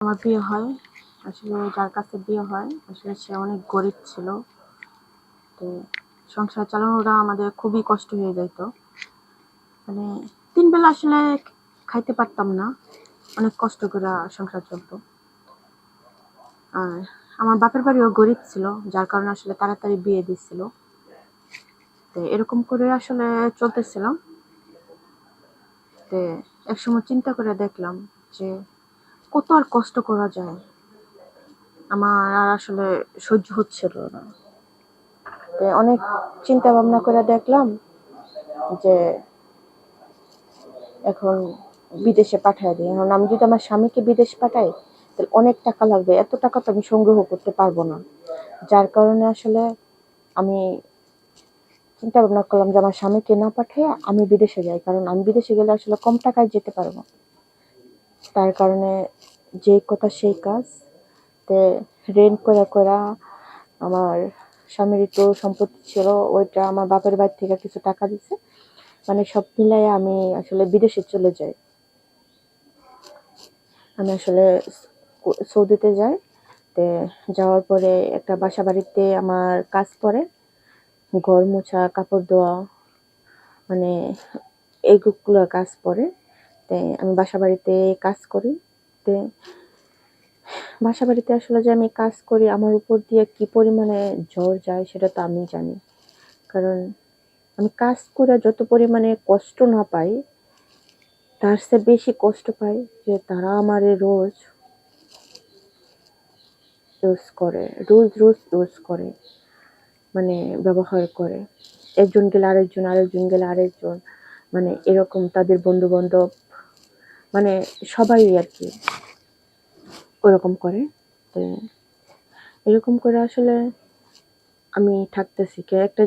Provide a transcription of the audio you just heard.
আমার বিয়ে হয়। আসলে যার কাছে বিয়ে হয় আসলে সে অনেক গরিব ছিল। তো সংসার চালানোটা আমাদের খুবই কষ্ট হয়ে যাইত। মানে ৩ বেলা আসলে খাইতে পারতাম না। অনেক কষ্ট করে সংসার চলতো। আর আমার বাপের বাড়িও গরিব ছিল, যার কারণে আসলে তাড়াতাড়ি বিয়ে দিচ্ছিল। তো এরকম করে আসলে চলতেছিলাম। তো একসময় চিন্তা করে দেখলাম যে কত আর কষ্ট করা যায়। আমার আর আসলে সহ্য হচ্ছিল না। তো অনেক চিন্তা ভাবনা করে দেখলাম যে এখন বিদেশে পাঠায় দিই। এখন আমি যদি আমার স্বামীকে বিদেশ পাঠাই তাহলে অনেক টাকা লাগবে, এত টাকা তো আমি সংগ্রহ করতে পারবো না। যার কারণে আসলে আমি চিন্তা ভাবনা করলাম যে আমার স্বামীকে না পাঠিয়ে আমি বিদেশে যাই, কারণ আমি বিদেশে গেলে আসলে কম টাকায় যেতে পারবো। তার কারণে যে কথা সেই কাজ। তে রেন্ট করে আমার স্বামীর একটু সম্পত্তি ছিল, ওইটা আমার বাপের বাড়ি থেকে কিছু টাকা দিছে। মানে সব মিলাই আমি আসলে বিদেশে চলে যাই। আমি আসলে সৌদিতে যাই। তে যাওয়ার পরে একটা বাসা বাড়িতে আমার কাজ পড়ে, ঘর মোছা, কাপড় ধোয়া, মানে এইগুলো কাজ পড়ে। তে আমি বাসা বাড়িতে কাজ করি। তে বাসা বাড়িতে আসলে যে আমি কাজ করি, আমার উপর দিয়ে কি পরিমাণে ঝড় যায় সেটা তো আমি জানি। কারণ আমি কাজ করে যত পরিমাণে কষ্ট না পাই, তার চেয়ে বেশি কষ্ট পাই যে তারা আমারে রোজ রোজ করে, মানে ব্যবহার করে। একজন গেলে আরেকজন গেলে আরেকজন, মানে এরকম তাদের বন্ধু বান্ধব, মানে সবাই আর কি ওরকম করে। তো এরকম করে আসলে আমি থাকতেছি। একটা